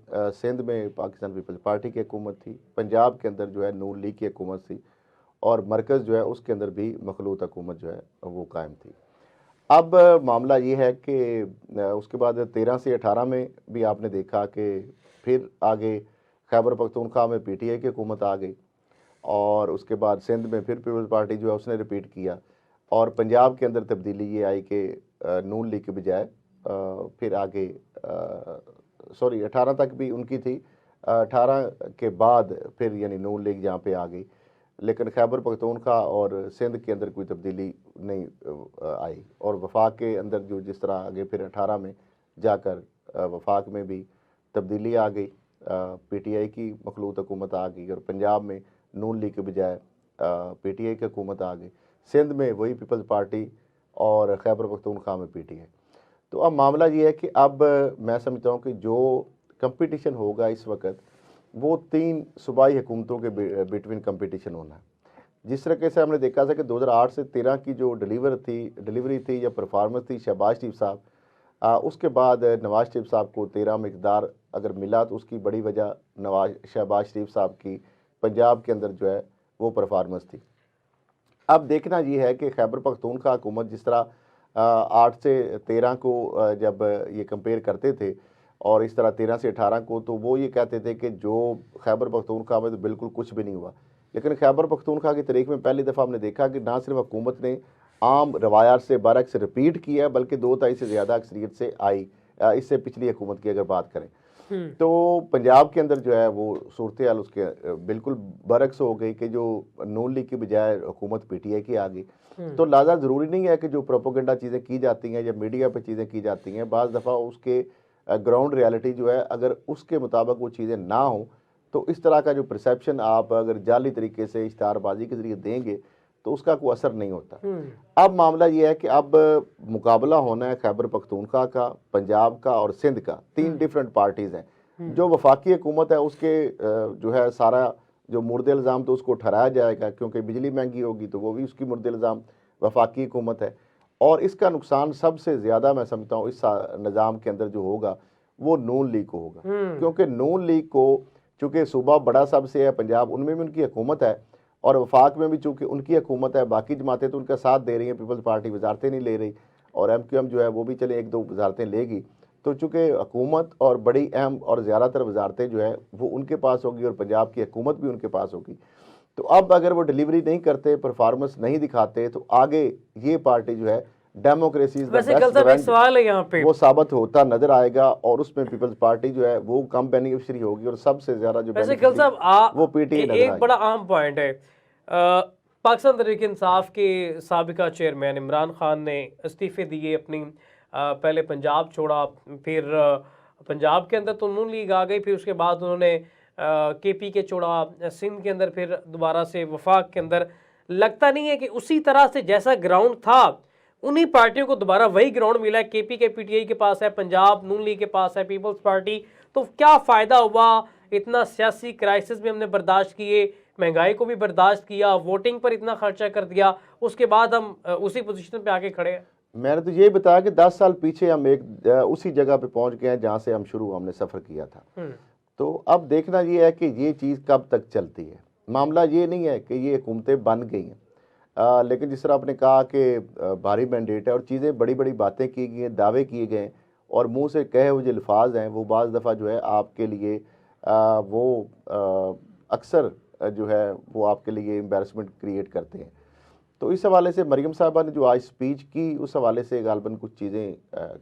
सिंध में Pakistan peoples party की हुकूमत थी, पंजाब के अंदर जो है नून लीग की हुकूमत थी, और मरकज़ जो है उसके अंदर भी मखलूत हुकूमत जो है वो कायम थी। अब मामला ये है कि उसके बाद 13 से 18 में भी आपने देखा कि फिर आगे खैबर पख्तूनख्वा में पीटीआई की हुकूमत आ गई, और उसके बाद सिंध में फिर पीपल्स पार्टी जो है उसने रिपीट किया, और पंजाब के अंदर तब्दीली ये आई कि नून लीग के बजाय फिर आगे सॉरी 18 तक भी उनकी थी, 18 के बाद फिर यानी नून लीग यहाँ पे आ गई, लेकिन खैबर पख्तूनख्वा और सिंध के अंदर कोई तब्दीली नहीं आई, और वफाक के अंदर जो जिस तरह आगे फिर 18 में जाकर वफाक में भी तब्दीली आ गई, पीटीआई की मखलूत हुकूमत आ गई, और पंजाब में नून लीग के बजाय पीटीआई की हुकूमत आ गई, सिंध में वही पीपल्स पार्टी और खैबर पख्तूनख्वा में पीटीआई। तो अब मामला ये है कि अब मैं समझता हूँ कि जो कंपटीशन होगा इस वक्त वो 3 सूबाई हुकूमतों के बिटवीन कंपटीशन होना है। जिस तरीके से हमने देखा था कि 2008 से 13 की जो डिलीवरी थी या परफॉर्मेंस थी शहबाज शरीफ साहब, उसके बाद नवाज शरीफ साहब को 13 में इक़्तिदार अगर मिला तो उसकी बड़ी वजह शहबाज शरीफ साहब की पंजाब के अंदर जो है वो परफॉर्मेंस थी। अब देखना ये है कि खैबर पख्तूनख्वा हुकूमत जिस तरह 8 से 13 को जब ये कंपेयर करते थे, और इस तरह 13 से 18 को, तो वो ये कहते थे कि जो खैबर पख्तूनख्वा में तो बिल्कुल कुछ भी नहीं हुआ, लेकिन खैबर पख्तूनख्वा की तारीख में पहली दफ़ा हमने देखा कि ना सिर्फ हुकूमत ने आम रवायात से बरक्स रिपीट किया, बल्कि 2 तिहाई से ज़्यादा अक्सरियत से आई, इससे पिछली हुकूमत की अगर बात करें तो पंजाब के अंदर जो है वो सूरत हाल उसके बिल्कुल बरक्स हो गई कि जो नून लीग की बजाय हुकूमत पीटीआई की आ गई। तो लिहाजा ज़रूरी नहीं है कि जो प्रोपोगंडा चीज़ें की जाती हैं या मीडिया पे चीज़ें की जाती हैं, बाज़ दफ़ा उसके ग्राउंड रियलिटी जो है अगर उसके मुताबिक वो चीज़ें ना हों, तो इस तरह का जो परसेप्शन आप अगर जाली तरीके से इश्तारबाजी के ज़रिए देंगे तो उसका कोई असर नहीं होता। अब मामला ये है कि अब मुकाबला होना है खैबर पख्तूनख्वा का, पंजाब का और सिंध का, 3 डिफरेंट पार्टीज़ हैं। जो वफाकी हुकूमत है उसके जो है सारा जो मुर्द इल्ज़ाम तो उसको ठहराया जाएगा, क्योंकि बिजली महंगी होगी तो वो भी उसकी मुर्द इल्ज़ाम वफाकी हुकूमत है, और इसका नुकसान सबसे ज़्यादा मैं समझता हूँ इस निज़ाम के अंदर जो होगा वो नून लीग को होगा, क्योंकि नून लीग को चूँकि सूबा बड़ा सबसे है पंजाब, उनमें भी उनकी हुकूमत है, और वफाक में भी चूँकि उनकी हुकूमत है, बाकी जमातें तो उनका साथ दे रही हैं, पीपल्स पार्टी वजारतें नहीं ले रही, और एमक्यूएम जो है वो भी चले 1-2 वजारतें लेगी, तो चूँकि हुकूमत और बड़ी अहम और ज़्यादातर वजारतें जो है वो उनके पास होगी और पंजाब की हुकूमत भी उनके पास होगी। तो अब अगर वो डिलीवरी नहीं करते, परफॉर्मेंस नहीं दिखाते, तो आगे ये पार्टी जो है डेमोक्रेसी इज द बेस्ट सवाल है यहाँ पे वो साबित होता नजर आएगा, और उसमें पीपल्स पार्टी जो है वो कम बेनिफिशियरी होगी, और सबसे ज्यादा जो वो पीटीआई एक बड़ा अहम पॉइंट है। पाकिस्तान तहरीक इंसाफ के साबिका चेयरमैन इमरान खान ने इस्तीफे दिए अपनी, पहले पंजाब छोड़ा, फिर पंजाब के अंदर तो नून लीग आ गई, फिर उसके बाद उन्होंने केपी के छोड़ा, सिंध के अंदर फिर दोबारा से वफाक के अंदर। लगता नहीं है कि उसी तरह से जैसा ग्राउंड था उन्हीं पार्टियों को दोबारा वही ग्राउंड मिला है, केपी के पीटीआई के पास है, पंजाब नून लीग के पास है पीपल्स पार्टी, तो क्या फ़ायदा हुआ? इतना सियासी क्राइसिस भी हमने बर्दाश्त किए, महंगाई को भी बर्दाश्त किया, वोटिंग पर इतना खर्चा कर दिया, उसके बाद हम उसी पोजीशन पे आके खड़े हैं। मैंने तो ये बताया कि 10 साल पीछे हम एक उसी जगह पे पहुंच गए हैं जहां से हमने सफ़र किया था। तो अब देखना ये है कि ये चीज़ कब तक चलती है। मामला ये नहीं है कि ये हुकूमतें बन गई हैं, लेकिन जिस तरह आपने कहा कि भारी मैंडेट है और चीज़ें बड़ी बड़ी बातें की गई हैं, दावे किए गए, और मुंह से कहे हुए जो अल्फाज हैं वो बाज़ दफ़ा जो है आपके लिए वो अक्सर जो है वो आपके लिए एम्बैरसमेंट क्रिएट करते हैं। तो इस हवाले से मरियम साहबा ने जो आज स्पीच की उस हवाले से गालबन कुछ चीज़ें